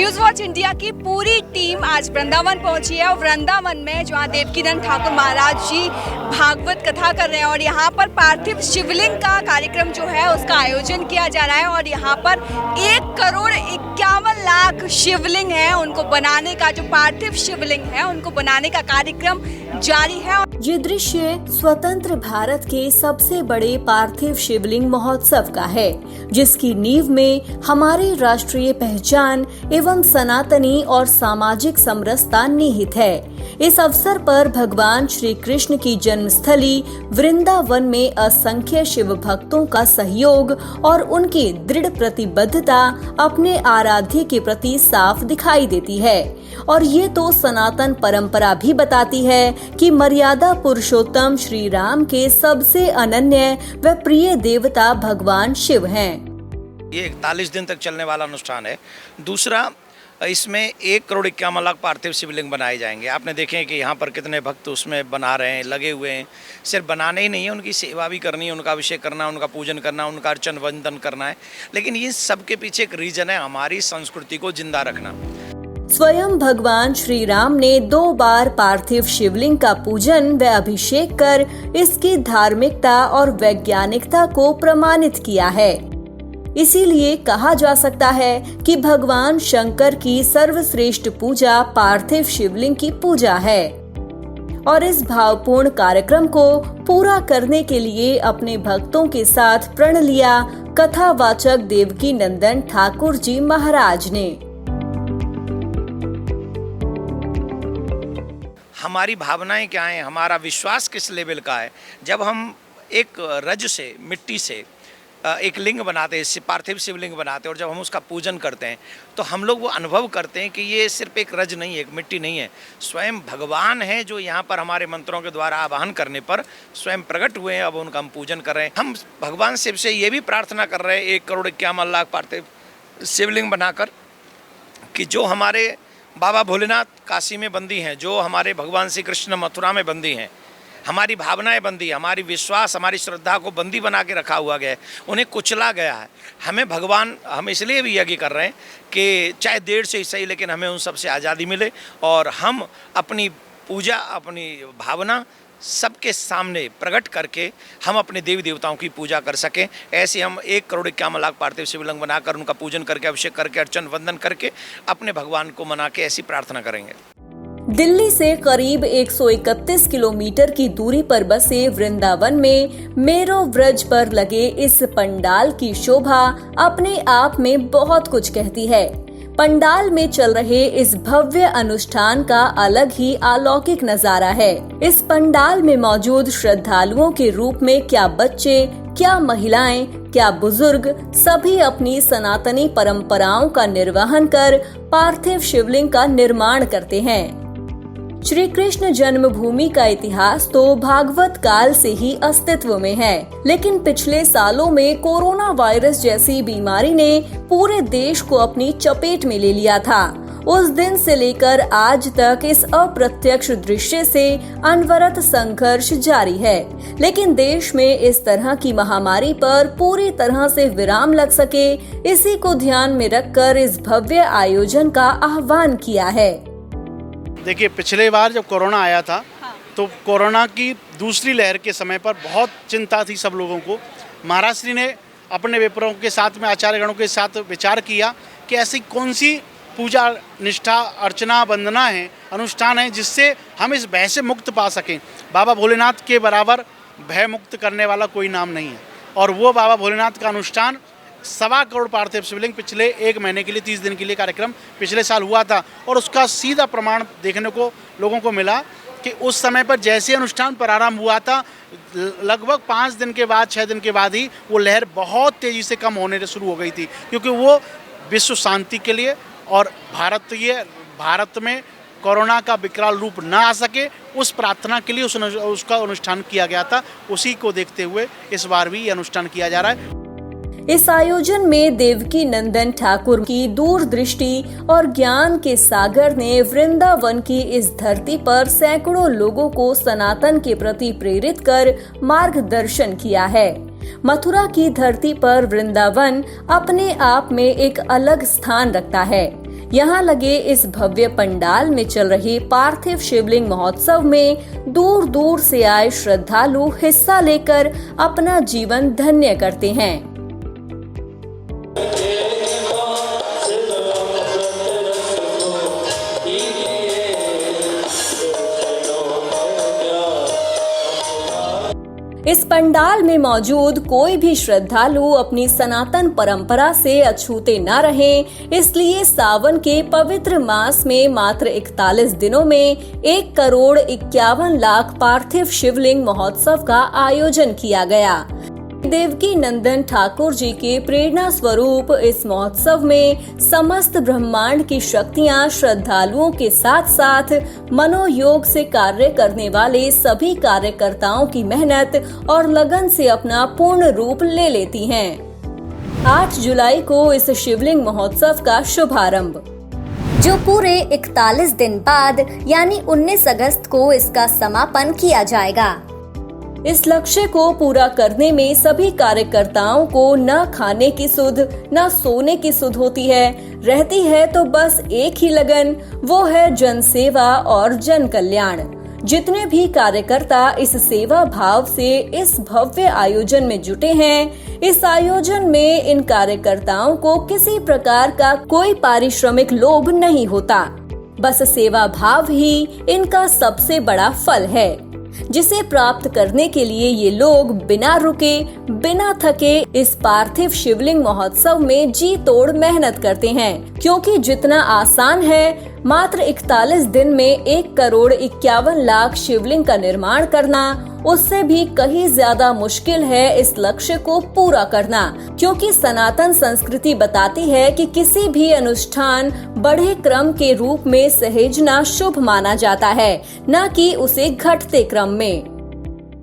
News watch India की पूरी team आज वृंदावन पहुंची है और वृंदावन में जहां देवकीनंद ठाकुर महाराज जी भागवत कथा कर रहे हैं और यहाँ पर पार्थिव शिवलिंग का कार्यक्रम जो है उसका आयोजन किया जा रहा है और यहाँ पर 1,51,00,000 शिवलिंग है, उनको बनाने का जो पार्थिव शिवलिंग है उनको बनाने का कार्यक्रम जारी है। ये दृश्य स्वतंत्र भारत के सबसे बड़े पार्थिव शिवलिंग महोत्सव का है, जिसकी नींव में हमारी राष्ट्रीय पहचान एवं सनातनी और सामाजिक समरसता निहित है। इस अवसर पर भगवान श्री कृष्ण की जन्मस्थली वृंदावन में असंख्य शिव भक्तों का सहयोग और उनकी दृढ़ प्रतिबद्धता अपने आराध्य के प्रति साफ दिखाई देती है और ये तो सनातन परंपरा भी बताती है कि मर्यादा पुरुषोत्तम श्री राम के सबसे अनन्य व प्रिय देवता भगवान शिव हैं। ये 41 दिन तक चलने वाला अनुष्ठान है। दूसरा, इसमें 1,51,00,000 पार्थिव शिवलिंग बनाए जाएंगे। आपने देखे कि यहाँ पर कितने भक्त उसमें बना रहे हैं, लगे हुए हैं। सिर्फ बनाने ही नहीं है, उनकी सेवा भी करनी है, उनका अभिषेक करना, उनका पूजन करना, उनका अर्चन वंदन करना है। लेकिन ये सबके पीछे एक रीजन है, हमारी संस्कृति को जिंदा रखना। स्वयं भगवान श्री राम ने 2 बार पार्थिव शिवलिंग का पूजन व अभिषेक कर इसकी धार्मिकता और वैज्ञानिकता को प्रमाणित किया है। इसीलिए कहा जा सकता है कि भगवान शंकर की सर्वश्रेष्ठ पूजा पार्थिव शिवलिंग की पूजा है और इस भावपूर्ण कार्यक्रम को पूरा करने के लिए अपने भक्तों के साथ प्रण लिया कथावाचक देवकीनंदन ठाकुर जी महाराज ने। हमारी भावनाएं क्या हैं, हमारा विश्वास किस लेवल का है। जब हम एक रज से, मिट्टी से एक लिंग बनाते हैं, पार्थिव शिवलिंग बनाते हैं और जब हम उसका पूजन करते हैं तो हम लोग वो अनुभव करते हैं कि ये सिर्फ एक रज नहीं है, एक मिट्टी नहीं है, स्वयं भगवान है जो यहाँ पर हमारे मंत्रों के द्वारा आवाहन करने पर स्वयं प्रकट हुए हैं। अब उनका हम पूजन कर रहे हैं। हम भगवान शिव से ये भी प्रार्थना कर रहे हैं 1,51,00,000 पार्थिव शिवलिंग बनाकर कि जो हमारे बाबा भोलेनाथ काशी में बंदी हैं, जो हमारे भगवान श्री कृष्ण मथुरा में बंदी हैं, हमारी भावनाएं बंदी, हमारी विश्वास, हमारी श्रद्धा को बंदी बना के रखा हुआ गया है, उन्हें कुचला गया है। हमें भगवान, हम इसलिए भी यज्ञ कर रहे हैं कि चाहे देर से ही सही लेकिन हमें उन सब से आज़ादी मिले और हम अपनी पूजा, अपनी भावना सबके सामने प्रकट करके हम अपने देवी देवताओं की पूजा कर सकें। ऐसे हम 1,51,00,000 पार्थिव शिवलिंग बनाकर उनका पूजन करके, अभिषेक करके, अर्चन वंदन करके अपने भगवान को मना के ऐसी प्रार्थना करेंगे। दिल्ली से करीब 131 किलोमीटर की दूरी पर बसे वृंदावन में मेरो व्रज पर लगे इस पंडाल की शोभा अपने आप में बहुत कुछ कहती है। पंडाल में चल रहे इस भव्य अनुष्ठान का अलग ही अलौकिक नजारा है। इस पंडाल में मौजूद श्रद्धालुओं के रूप में क्या बच्चे, क्या महिलाएं, क्या बुजुर्ग, सभी अपनी सनातनी परंपराओं का निर्वहन कर पार्थिव शिवलिंग का निर्माण करते हैं। श्री कृष्ण जन्मभूमि का इतिहास तो भागवत काल से ही अस्तित्व में है, लेकिन पिछले सालों में कोरोना वायरस जैसी बीमारी ने पूरे देश को अपनी चपेट में ले लिया था। उस दिन से लेकर आज तक इस अप्रत्यक्ष दृश्य से अनवरत संघर्ष जारी है, लेकिन देश में इस तरह की महामारी पर पूरी तरह से विराम लग सके, इसी को ध्यान में रखकर इस भव्य आयोजन का आह्वान किया है। देखिए, पिछले बार जब कोरोना आया था तो कोरोना की दूसरी लहर के समय पर बहुत चिंता थी सब लोगों को। महाराज श्री ने अपने विप्रों के साथ में, आचार्यगणों के साथ विचार किया कि ऐसी कौन सी पूजा, निष्ठा, अर्चना, वंदना है, अनुष्ठान है जिससे हम इस भय से मुक्त पा सकें। बाबा भोलेनाथ के बराबर भय मुक्त करने वाला कोई नाम नहीं है और वो बाबा भोलेनाथ का अनुष्ठान 1.25 करोड़ पार्थिव शिवलिंग पिछले 1 महीने के लिए, 30 दिन के लिए कार्यक्रम पिछले साल हुआ था और उसका सीधा प्रमाण देखने को लोगों को मिला कि उस समय पर जैसे अनुष्ठान प्रारंभ हुआ था, लगभग 5 दिन के बाद, 6 दिन के बाद ही वो लहर बहुत तेज़ी से कम होने शुरू हो गई थी, क्योंकि वो विश्व शांति के लिए और भारत में कोरोना का विकराल रूप ना आ सके, उस प्रार्थना के लिए उसका अनुष्ठान किया गया था। उसी को देखते हुए इस बार भी ये अनुष्ठान किया जा रहा है। इस आयोजन में देवकीनंदन ठाकुर की दूरदृष्टि और ज्ञान के सागर ने वृंदावन की इस धरती पर सैकड़ों लोगों को सनातन के प्रति प्रेरित कर मार्गदर्शन किया है। मथुरा की धरती पर वृंदावन अपने आप में एक अलग स्थान रखता है। यहाँ लगे इस भव्य पंडाल में चल रहे पार्थिव शिवलिंग महोत्सव में दूर दूर से आए श्रद्धालु हिस्सा लेकर अपना जीवन धन्य करते हैं। इस पंडाल में मौजूद कोई भी श्रद्धालु अपनी सनातन परंपरा से अछूते न रहें, इसलिए सावन के पवित्र मास में मात्र 41 दिनों में 1,51,00,000 पार्थिव शिवलिंग महोत्सव का आयोजन किया गया। देवकी नंदन ठाकुर जी के प्रेरणा स्वरूप इस महोत्सव में समस्त ब्रह्मांड की शक्तियां श्रद्धालुओं के साथ साथ मनोयोग से कार्य करने वाले सभी कार्यकर्ताओं की मेहनत और लगन से अपना पूर्ण रूप ले लेती हैं। 8 जुलाई को इस शिवलिंग महोत्सव का शुभारंभ, जो पूरे 41 दिन बाद यानी 19 अगस्त को इसका समापन किया जाएगा। इस लक्ष्य को पूरा करने में सभी कार्यकर्ताओं को न खाने की सुध न सोने की सुध होती है, रहती है तो बस एक ही लगन, वो है जन सेवा और जन कल्याण। जितने भी कार्यकर्ता इस सेवा भाव से इस भव्य आयोजन में जुटे हैं, इस आयोजन में इन कार्यकर्ताओं को किसी प्रकार का कोई पारिश्रमिक लोभ नहीं होता, बस सेवा भाव ही इनका सबसे बड़ा फल है, जिसे प्राप्त करने के लिए ये लोग बिना रुके बिना थके इस पार्थिव शिवलिंग महोत्सव में जी तोड़ मेहनत करते हैं। क्योंकि जितना आसान है मात्र 41 दिन में 1,51,00,000 शिवलिंग का निर्माण करना, उससे भी कहीं ज्यादा मुश्किल है इस लक्ष्य को पूरा करना। क्योंकि सनातन संस्कृति बताती है कि किसी भी अनुष्ठान बढ़े क्रम के रूप में सहेजना शुभ माना जाता है, न कि उसे घटते क्रम में।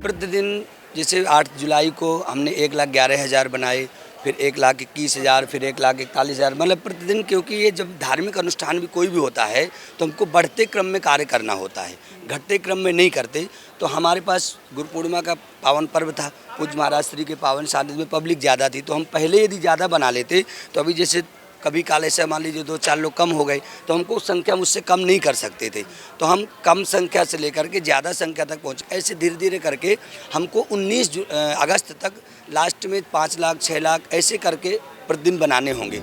प्रतिदिन जैसे 8 जुलाई को हमने 1,11,000 बनाए, फिर 1,21,000, फिर 1,41,000, मतलब प्रतिदिन, क्योंकि ये जब धार्मिक अनुष्ठान भी कोई भी होता है तो हमको बढ़ते क्रम में कार्य करना होता है, घटते क्रम में नहीं करते। तो हमारे पास गुरु पूर्णिमा का पावन पर्व था, पूज्य महाराज श्री के पावन सानिध्य में पब्लिक ज़्यादा थी, तो हम पहले यदि ज़्यादा बना लेते तो अभी जैसे कभी काल ऐसे मान लीजिए 2-4 लोग कम हो गए तो हमको संख्या मुझसे कम नहीं कर सकते थे, तो हम कम संख्या से लेकर के ज़्यादा संख्या तक पहुँच, ऐसे धीरे धीरे करके हमको 19 अगस्त तक लास्ट में 5 लाख 6 लाख ऐसे करके प्रतिदिन बनाने होंगे।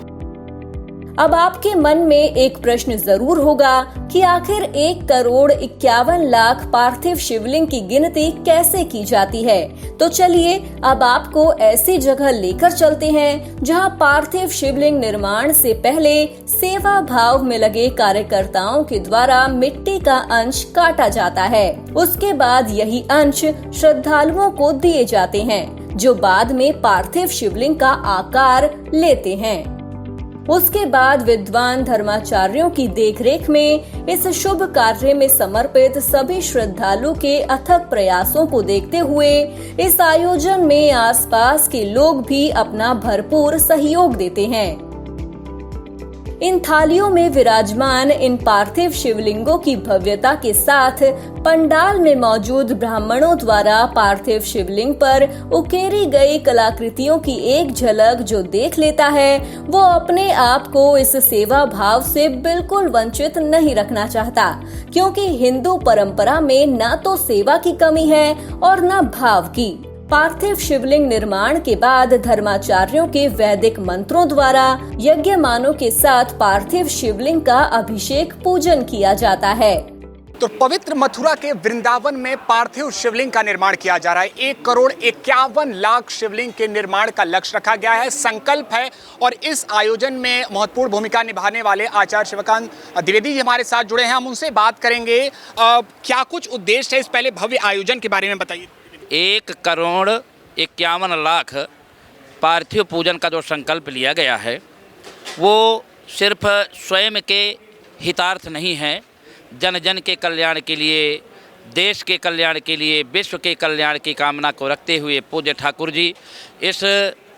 अब आपके मन में एक प्रश्न जरूर होगा कि आखिर 1,51,00,000 पार्थिव शिवलिंग की गिनती कैसे की जाती है। तो चलिए अब आपको ऐसी जगह लेकर चलते हैं जहां पार्थिव शिवलिंग निर्माण से पहले सेवा भाव में लगे कार्यकर्ताओं के द्वारा मिट्टी का अंश काटा जाता है। उसके बाद यही अंश श्रद्धालुओं को दिए जाते हैं, जो बाद में पार्थिव शिवलिंग का आकार लेते हैं। उसके बाद विद्वान धर्माचार्यों की देखरेख में इस शुभ कार्य में समर्पित सभी श्रद्धालु के अथक प्रयासों को देखते हुए इस आयोजन में आसपास के लोग भी अपना भरपूर सहयोग देते हैं। इन थालियों में विराजमान इन पार्थिव शिवलिंगों की भव्यता के साथ पंडाल में मौजूद ब्राह्मणों द्वारा पार्थिव शिवलिंग पर उकेरी गई कलाकृतियों की एक झलक जो देख लेता है, वो अपने आप को इस सेवा भाव से बिल्कुल वंचित नहीं रखना चाहता। क्योंकि हिंदू परंपरा में न तो सेवा की कमी है और न भाव की। पार्थिव शिवलिंग निर्माण के बाद धर्माचार्यों के वैदिक मंत्रों द्वारा यज्ञमानों के साथ पार्थिव शिवलिंग का अभिषेक पूजन किया जाता है। तो पवित्र मथुरा के वृंदावन में पार्थिव शिवलिंग का निर्माण किया जा रहा है। 1,51,00,000 शिवलिंग के निर्माण का लक्ष्य रखा गया है, संकल्प है। और इस आयोजन में महत्वपूर्ण भूमिका निभाने वाले आचार्य शिवकांत द्विवेदी जी हमारे साथ जुड़े हैं, हम उनसे बात करेंगे। क्या कुछ उद्देश्य है इस पहले भव्य आयोजन के बारे में बताइए। 1,51,00,000 पार्थिव पूजन का जो संकल्प लिया गया है वो सिर्फ स्वयं के हितार्थ नहीं है, जन जन के कल्याण के लिए, देश के कल्याण के लिए, विश्व के कल्याण की कामना को रखते हुए पूज्य ठाकुर जी इस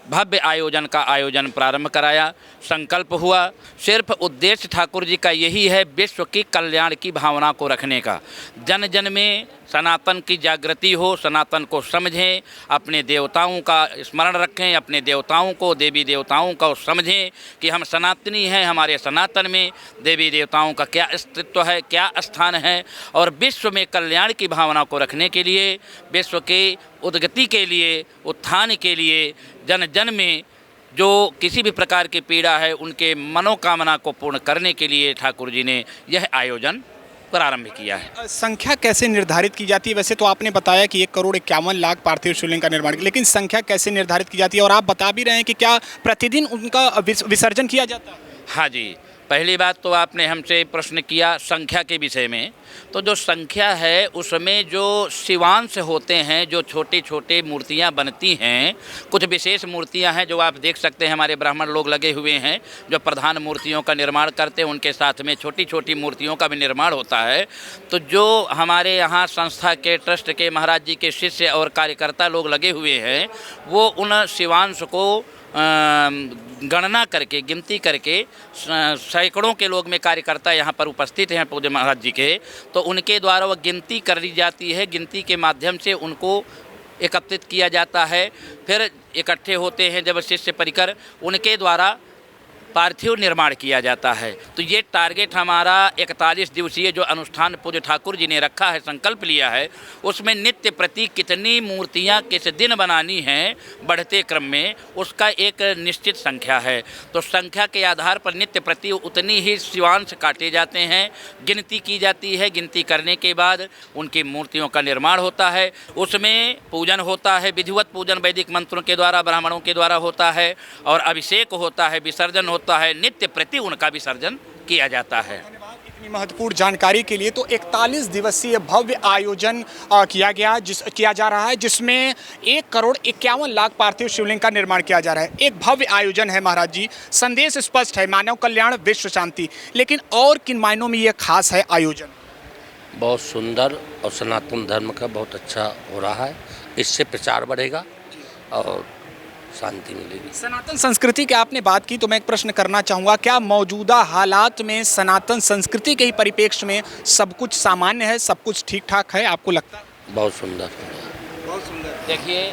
भव्य आयोजन का आयोजन प्रारंभ कराया। संकल्प हुआ, सिर्फ उद्देश्य ठाकुर जी का यही है विश्व की कल्याण की भावना को रखने का, जन जन में सनातन की जागृति हो, सनातन को समझें, अपने देवताओं का स्मरण रखें, अपने देवताओं को, देवी देवताओं को समझें कि हम सनातनी हैं, हमारे सनातन में देवी देवताओं का क्या अस्तित्व है, क्या स्थान है। और विश्व में कल्याण की भावना को रखने के लिए, विश्व के उद्गति के लिए, उत्थान के लिए, जन जन में जो किसी भी प्रकार की पीड़ा है उनके मनोकामना को पूर्ण करने के लिए ठाकुर जी ने यह आयोजन प्रारंभ किया है। संख्या कैसे निर्धारित की जाती है? वैसे तो आपने बताया कि 1,51,00,000 पार्थिव शिवलिंग का निर्माण, लेकिन संख्या कैसे निर्धारित की जाती है? और आप बता भी रहे हैं कि क्या प्रतिदिन उनका विसर्जन किया जाता है? हाँ जी, पहली बात तो आपने हमसे प्रश्न किया संख्या के विषय में। तो जो संख्या है उसमें जो शिवांश होते हैं, जो छोटे छोटे मूर्तियां बनती हैं, कुछ विशेष मूर्तियां हैं जो आप देख सकते हैं, हमारे ब्राह्मण लोग लगे हुए हैं जो प्रधान मूर्तियों का निर्माण करते हैं, उनके साथ में छोटी छोटी मूर्तियों का भी निर्माण होता है। तो जो हमारे यहाँ संस्था के ट्रस्ट के महाराज जी के शिष्य और कार्यकर्ता लोग लगे हुए हैं, वो उन शिवांश को गणना करके, गिनती करके, सैकड़ों के लोग में कार्यकर्ता यहाँ पर उपस्थित हैं पूज्य महाराज जी के, तो उनके द्वारा वह गिनती कर ली जाती है। गिनती के माध्यम से उनको एकत्रित किया जाता है। फिर इकट्ठे होते हैं जब शिष्य परिकर, उनके द्वारा पार्थिव निर्माण किया जाता है। तो ये टारगेट हमारा 41 दिवसीय जो अनुष्ठान पूज्य ठाकुर जी ने रखा है, संकल्प लिया है, उसमें नित्य प्रति कितनी मूर्तियां किस दिन बनानी हैं बढ़ते क्रम में, उसका एक निश्चित संख्या है। तो संख्या के आधार पर नित्य प्रति उतनी ही शिवांश काटे जाते हैं, गिनती की जाती है। गिनती करने के बाद उनकी मूर्तियों का निर्माण होता है, उसमें पूजन होता है, विधिवत पूजन वैदिक मंत्रों के द्वारा, ब्राह्मणों के द्वारा होता है, और अभिषेक होता है, विसर्जन होता है, नित्य प्रति उनका विसर्जन किया जाता है। इतनी महत्वपूर्ण जानकारी के लिए तो 41 दिवसीय भव्य आयोजन किया जा रहा है, जिसमें 1,51,00,000 पार्थिव शिवलिंग का निर्माण किया जा रहा है। एक भव्य आयोजन है महाराज जी, संदेश स्पष्ट है, मानव कल्याण, विश्व शांति। लेकिन और किन मायनों में ये खास है आयोजन? बहुत सुंदर और सनातन धर्म का बहुत अच्छा हो रहा है। इससे प्रचार बढ़ेगा और शांति मिलेगी। सनातन संस्कृति की आपने बात की, तो मैं एक प्रश्न करना चाहूँगा, क्या मौजूदा हालात में सनातन संस्कृति के ही परिप्रेक्ष्य में सब कुछ सामान्य है, सब कुछ ठीक ठाक है, आपको लगता है? बहुत सुंदर, बहुत सुंदर। देखिए,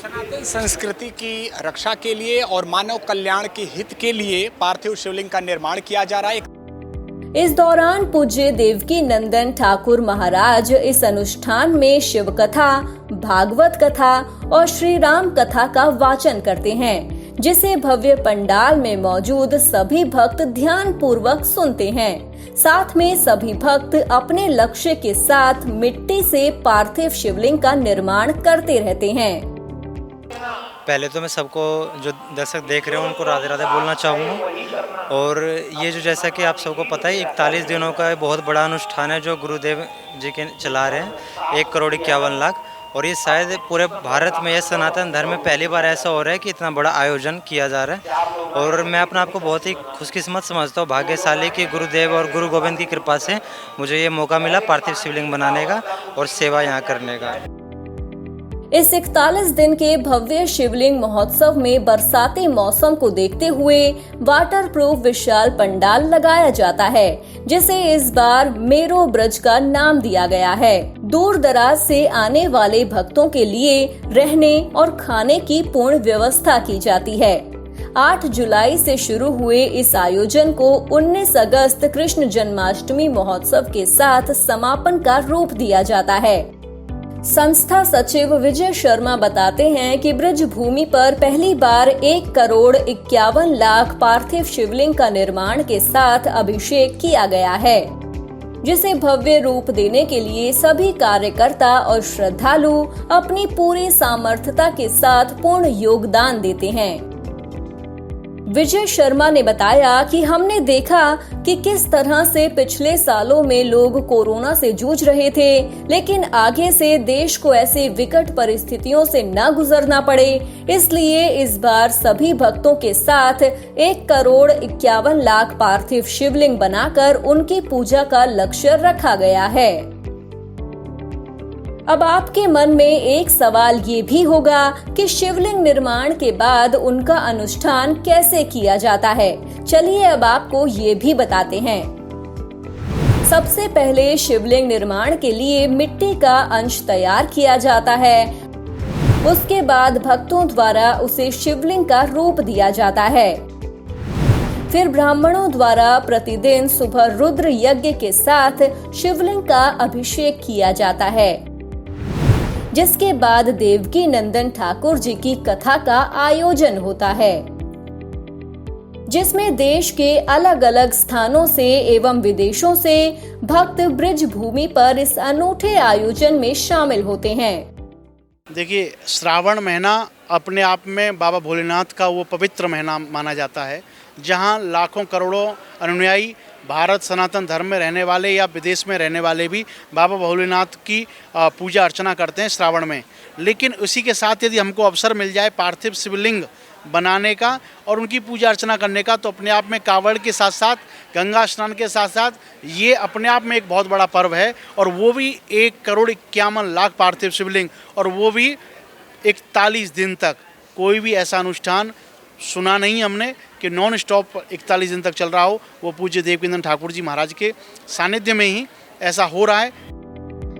सनातन संस्कृति की रक्षा के लिए और मानव कल्याण के हित के लिए पार्थिव शिवलिंग का निर्माण किया जा रहा है। इस दौरान पूज्य देवकी नंदन ठाकुर महाराज इस अनुष्ठान में शिव कथा, भागवत कथा और श्री राम कथा का वाचन करते हैं, जिसे भव्य पंडाल में मौजूद सभी भक्त ध्यान पूर्वक सुनते हैं। साथ में सभी भक्त अपने लक्ष्य के साथ मिट्टी से पार्थिव शिवलिंग का निर्माण करते रहते हैं। पहले तो मैं सबको, जो दर्शक देख रहे हैं, उनको राधे राधे बोलना चाहूँगा। और ये जो, जैसा कि आप सबको पता है, 41 दिनों का बहुत बड़ा अनुष्ठान है जो गुरुदेव जी के चला रहे हैं, 1,51,00,000। और ये शायद पूरे भारत में, यह सनातन धर्म में पहली बार ऐसा हो रहा है कि इतना बड़ा आयोजन किया जा रहा है। और मैं अपने आप को बहुत ही खुशकिस्मत समझता हूँ, भाग्यशाली कि गुरुदेव और गुरु गोविंद की कृपा से मुझे ये मौका मिला पार्थिव शिवलिंग बनाने का और सेवा यहाँ करने का। इस 41 दिन के भव्य शिवलिंग महोत्सव में बरसाती मौसम को देखते हुए वाटरप्रूफ विशाल पंडाल लगाया जाता है, जिसे इस बार मेरो ब्रज का नाम दिया गया है। दूर दराज से आने वाले भक्तों के लिए रहने और खाने की पूर्ण व्यवस्था की जाती है। 8 जुलाई से शुरू हुए इस आयोजन को 19 अगस्त कृष्ण जन्माष्टमी महोत्सव के साथ समापन का रूप दिया जाता है। संस्था सचिव विजय शर्मा बताते हैं कि ब्रज भूमि पर पहली बार 1,51,00,000 पार्थिव शिवलिंग का निर्माण के साथ अभिषेक किया गया है, जिसे भव्य रूप देने के लिए सभी कार्यकर्ता और श्रद्धालु अपनी पूरी सामर्थ्यता के साथ पूर्ण योगदान देते हैं। विजय शर्मा ने बताया कि हमने देखा कि किस तरह से पिछले सालों में लोग कोरोना से जूझ रहे थे, लेकिन आगे से देश को ऐसे विकट परिस्थितियों से न गुजरना पड़े, इसलिए इस बार सभी भक्तों के साथ 1,51,00,000 पार्थिव शिवलिंग बनाकर उनकी पूजा का लक्ष्य रखा गया है। अब आपके मन में एक सवाल ये भी होगा कि शिवलिंग निर्माण के बाद उनका अनुष्ठान कैसे किया जाता है। चलिए अब आपको ये भी बताते हैं। सबसे पहले शिवलिंग निर्माण के लिए मिट्टी का अंश तैयार किया जाता है। उसके बाद भक्तों द्वारा उसे शिवलिंग का रूप दिया जाता है। फिर ब्राह्मणों द्वारा प्रतिदिन सुबह रुद्र यज्ञ के साथ शिवलिंग का अभिषेक किया जाता है, जिसके बाद देवकी नंदन ठाकुर जी की कथा का आयोजन होता है, जिसमें देश के अलग अलग स्थानों से एवं विदेशों से भक्त ब्रिज भूमि पर इस अनूठे आयोजन में शामिल होते हैं। देखिए, श्रावण महीना अपने आप में बाबा भोलेनाथ का वो पवित्र महीना माना जाता है, जहां लाखों करोड़ों अनुयायी भारत सनातन धर्म में रहने वाले या विदेश में रहने वाले भी बाबा भोलेनाथ की पूजा अर्चना करते हैं श्रावण में। लेकिन उसी के साथ यदि हमको अवसर मिल जाए पार्थिव शिवलिंग बनाने का और उनकी पूजा अर्चना करने का, तो अपने आप में कांवड़ के साथ साथ गंगा स्नान के साथ साथ ये अपने आप में एक बहुत बड़ा पर्व है। और वो भी 1,51,00,000 पार्थिव शिवलिंग, और वो भी 41 दिन तक। कोई भी ऐसा अनुष्ठान सुना नहीं हमने कि नॉन स्टॉप 41 दिन तक चल रहा हो। वो पूज्य देवकीनंदन ठाकुर जी महाराज के सानिध्य में ही ऐसा हो रहा है।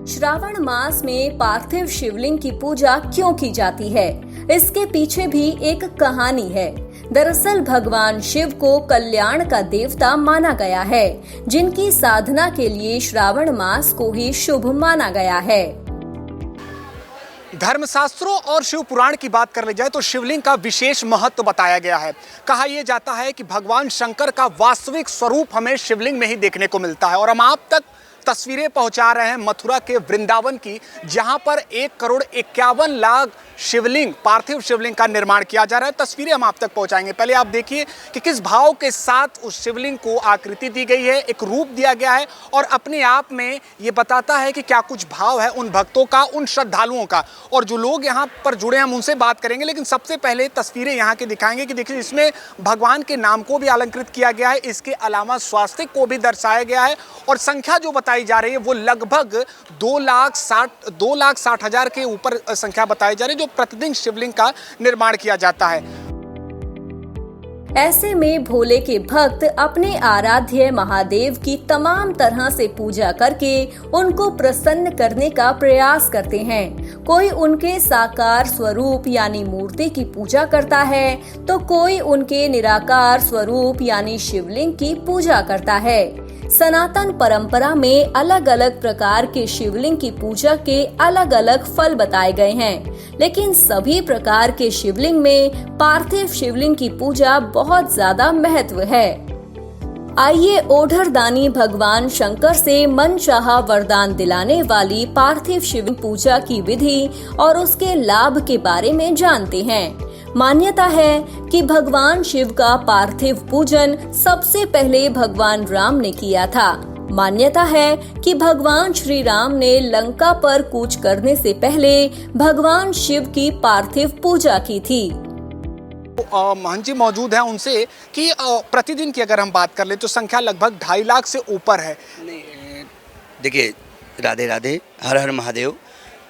श्रावण मास में पार्थिव शिवलिंग की पूजा क्यों की जाती है, इसके पीछे भी एक कहानी है। दरअसल भगवान शिव को कल्याण का देवता माना गया है, जिनकी साधना के लिए श्रावण मास को ही शुभ माना गया है। धर्मशास्त्रों और शिव पुराण की बात कर ली जाए तो शिवलिंग का विशेष महत्व बताया गया है। कहा यह जाता है कि भगवान शंकर का वास्तविक स्वरूप हमें शिवलिंग में ही देखने को मिलता है। और हम आप तक तस्वीरें पहुंचा रहे हैं मथुरा के वृंदावन की, जहां पर 1,51,00,000 शिवलिंग, पार्थिव शिवलिंग का निर्माण किया जा रहा है। तस्वीरें हम आप तक पहुंचाएंगे। पहले आप देखिए कि किस भाव के साथ उस शिवलिंग को आकृति दी गई है, एक रूप दिया गया है, और अपने आप में ये बताता है कि क्या कुछ भाव है उन भक्तों का, उन श्रद्धालुओं का। और जो लोग यहाँ पर जुड़े हैं हम उनसे बात करेंगे, लेकिन सबसे पहले तस्वीरें यहाँ की दिखाएंगे कि देखिए इसमें भगवान के नाम को भी अलंकृत किया गया है, इसके अलावा स्वास्तिक को भी दर्शाया गया है, और संख्या जो बताई जा रही है वो लगभग 2,60,000 के ऊपर संख्या बताई जा रही है, जो प्रतिदिन शिवलिंग का निर्माण किया जाता है। ऐसे में भोले के भक्त अपने आराध्य महादेव की तमाम तरह से पूजा करके उनको प्रसन्न करने का प्रयास करते हैं। कोई उनके साकार स्वरूप यानी मूर्ति की पूजा करता है, तो कोई उनके निराकार स्वरूप यानी शिवलिंग की पूजा करता है। सनातन परंपरा में अलग अलग प्रकार के शिवलिंग की पूजा के अलग अलग फल बताए गए हैं, लेकिन सभी प्रकार के शिवलिंग में पार्थिव शिवलिंग की पूजा बहुत ज्यादा महत्व है। आइए ओढ़रदानी भगवान शंकर से मनचाहा वरदान दिलाने वाली पार्थिव शिवलिंग पूजा की विधि और उसके लाभ के बारे में जानते हैं। मान्यता है कि भगवान शिव का पार्थिव पूजन सबसे पहले भगवान राम ने किया था। मान्यता है कि भगवान श्री राम ने लंका पर कूच करने से पहले भगवान शिव की पार्थिव पूजा की थी। महंत जी मौजूद हैं उनसे कि प्रतिदिन की अगर हम बात कर ले तो संख्या लगभग 2.5 लाख से ऊपर है। देखिए, राधे राधे, हर हर महादेव।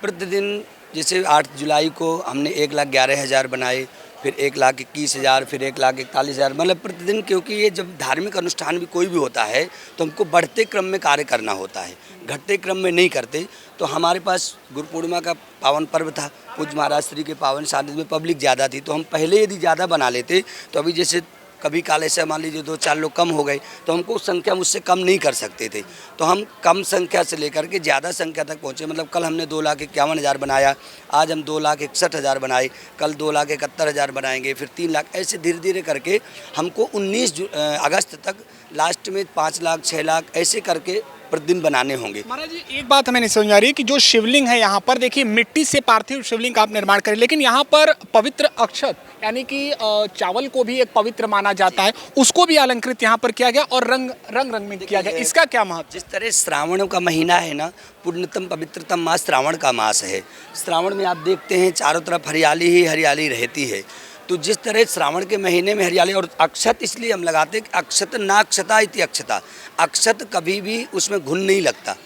प्रतिदिन जैसे 8 जुलाई को हमने 1,11,000 बनाए, फिर 1,21,000, फिर 1,41,000, मतलब प्रतिदिन, क्योंकि ये जब धार्मिक अनुष्ठान भी कोई भी होता है तो हमको बढ़ते क्रम में कार्य करना होता है, घटते क्रम में नहीं करते। तो हमारे पास गुरु पूर्णिमा का पावन पर्व था, पूज्य महाराज श्री के पावन सानिध्य में पब्लिक ज़्यादा थी, तो हम पहले यदि ज़्यादा बना लेते तो अभी जैसे कभी काल ऐसे मान लीजिए 2-4 लोग कम हो गए तो हमको संख्या मुझसे कम नहीं कर सकते थे, तो हम कम संख्या से लेकर के ज़्यादा संख्या तक पहुँचे। मतलब कल हमने 2,51,000 बनाया, आज हम 2,61,000 बनाए, कल 2,71,000 बनाएंगे, फिर 3 लाख, ऐसे धीरे धीरे करके हमको 19 अगस्त तक लास्ट में 5 लाख 6 लाख ऐसे करके प्रतिदिन बनाने होंगे। महाराज जी, एक बात हमें नहीं समझ आ रही कि जो शिवलिंग है यहाँ पर, देखिए मिट्टी से पार्थिव शिवलिंग का आप निर्माण करें, लेकिन यहाँ पर पवित्र अक्षत यानी कि चावल को भी एक पवित्र माना जाता है, उसको भी अलंकृत यहाँ पर किया गया और रंग में किया गया। इसका क्या महत्व? जिस तरह श्रावण का महीना है ना, पुण्यतम पवित्रतम मास श्रावण का मास है। श्रावण में आप देखते हैं चारों तरफ हरियाली ही हरियाली रहती है, तो जिस तरह श्रावण के महीने में हरियाली, और अक्षत इसलिए हम लगाते हैं कि अक्षत ना अक्षता इति अक्षता, अक्षत कभी भी उसमें घुन नहीं लगता।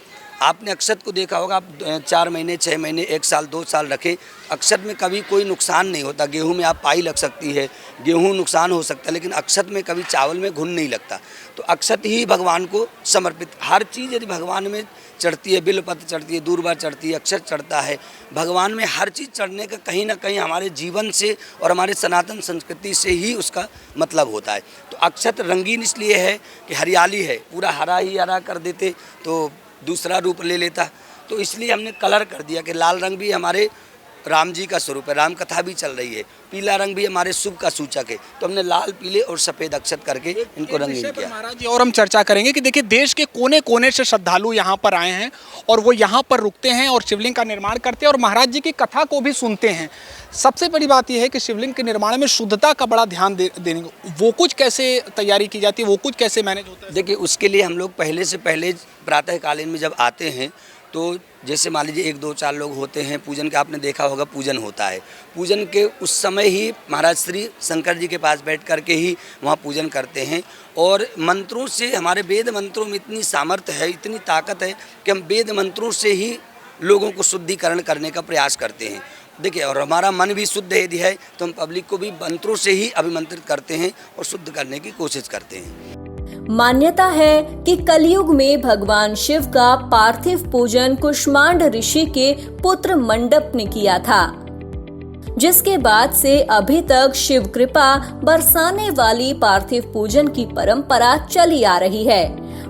आपने अक्षत को देखा होगा, आप 4 महीने 6 महीने 1 साल 2 साल रखें, अक्षत में कभी कोई नुकसान नहीं होता। गेहूं में आप पाई लग सकती है, गेहूं नुकसान हो सकता है, लेकिन अक्षत में कभी चावल में घुन नहीं लगता। तो अक्षत ही भगवान को समर्पित, हर चीज़ यदि भगवान में चढ़ती है, बिल्वपत्र चढ़ती है, दूर्वा चढ़ती है, अक्षत चढ़ता है, भगवान में हर चीज़ चढ़ने का कहीं ना कहीं हमारे जीवन से और हमारे सनातन संस्कृति से ही उसका मतलब होता है। तो अक्षत रंगीन इसलिए है कि हरियाली है, पूरा हरा ही हरा कर देते तो दूसरा रूप ले लेता, तो इसलिए हमने कलर कर दिया कि लाल रंग भी हमारे राम जी का स्वरूप है, राम कथा भी चल रही है, पीला रंग भी हमारे शुभ का सूचक है, तो हमने लाल पीले और सफ़ेद अक्षत करके इनको रंगीन किया। महाराज जी और हम चर्चा करेंगे कि देखिए देश के कोने कोने से श्रद्धालु यहाँ पर आए हैं और वो यहाँ पर रुकते हैं और शिवलिंग का निर्माण करते हैं और महाराज जी की कथा को भी सुनते हैं। सबसे बड़ी बात यह है कि शिवलिंग के निर्माण में शुद्धता का बड़ा ध्यान देने वो कुछ कैसे तैयारी की जाती है, वो कुछ कैसे मैनेज होता है? देखिए उसके लिए हम लोग पहले से पहले प्रातःकालीन में जब आते हैं तो जैसे मान लीजिए 1 2 4 लोग होते हैं, पूजन का आपने देखा होगा, पूजन होता है, पूजन के उस समय ही महाराज श्री शंकर जी के पास बैठ कर के ही वहाँ पूजन करते हैं। और मंत्रों से, हमारे वेद मंत्रों में इतनी सामर्थ्य है, इतनी ताकत है कि हम वेद मंत्रों से ही लोगों को शुद्धिकरण करने का प्रयास करते हैं। देखिए और हमारा मन भी शुद्ध यदि है तो हम पब्लिक को भी मंत्रों से ही अभिमंत्रित करते हैं और शुद्ध करने की कोशिश करते हैं। मान्यता है कि कलयुग में भगवान शिव का पार्थिव पूजन कुष्मांड ऋषि के पुत्र मंडप ने किया था, जिसके बाद से अभी तक शिव कृपा बरसाने वाली पार्थिव पूजन की परंपरा चली आ रही है।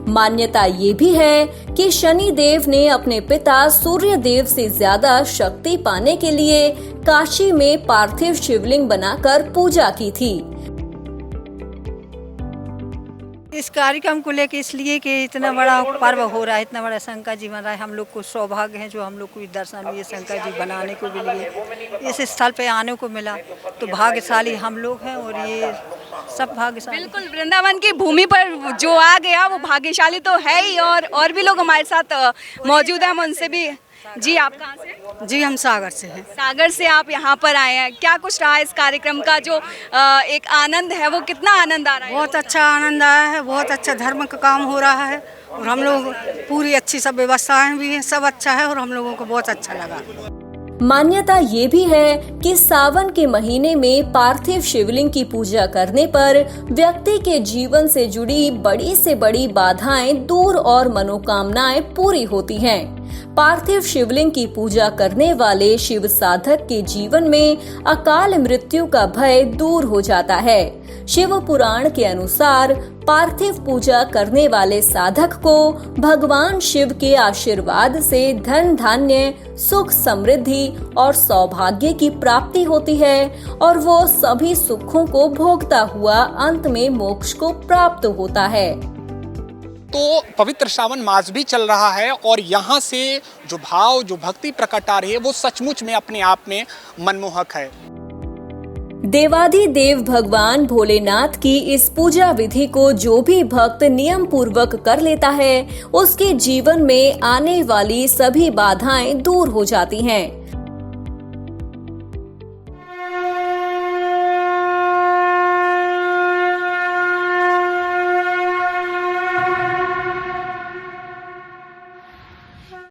मान्यता ये भी है कि शनि देव ने अपने पिता सूर्य देव से ज्यादा शक्ति पाने के लिए काशी में पार्थिव शिवलिंग बनाकर पूजा की थी। इस कार्यक्रम को लेकर इसलिए कि इतना बड़ा पर्व हो रहा है, इतना बड़ा शंकर जी बन रहा है, हम लोग को सौभाग्य है जो हम लोग को दर्शन ये शंकर जी बनाने को मिले, इस स्थल पे आने को मिला, तो भाग्यशाली हम लोग हैं और ये सब भाग्यशाली। बिल्कुल, वृंदावन की भूमि पर जो आ गया वो भाग्यशाली तो है ही, और भी लोग हमारे साथ मौजूद हैं, हम उनसे भी। जी आप कहाँ से? जी हम सागर से हैं। सागर से आप यहाँ पर आए हैं, क्या कुछ रहा इस कार्यक्रम का जो एक आनंद है, वो कितना आनंद आ रहा है? बहुत अच्छा आनंद आया है, बहुत अच्छा धर्म का काम हो रहा है और हम लोग पूरी अच्छी सब व्यवस्थाएं भी हैं, सब अच्छा है और हम लोगों को बहुत अच्छा लगा। मान्यता ये भी है कि सावन के महीने में पार्थिव शिवलिंग की पूजा करने पर व्यक्ति के जीवन से जुड़ी बड़ी से बड़ी बाधाएं दूर और मनोकामनाएं पूरी होती हैं। पार्थिव शिवलिंग की पूजा करने वाले शिव साधक के जीवन में अकाल मृत्यु का भय दूर हो जाता है। शिव पुराण के अनुसार पार्थिव पूजा करने वाले साधक को भगवान शिव के आशीर्वाद से धन धान्य, सुख समृद्धि और सौभाग्य की प्राप्ति होती है और वो सभी सुखों को भोगता हुआ अंत में मोक्ष को प्राप्त होता है। तो पवित्र श्रावण मास भी चल रहा है और यहाँ से जो भाव, जो भक्ति प्रकट आ रही है वो सचमुच में अपने आप में मनमोहक है। देवाधिदेव भगवान भोलेनाथ की इस पूजा विधि को जो भी भक्त नियम पूर्वक कर लेता है, उसके जीवन में आने वाली सभी बाधाएं दूर हो जाती हैं।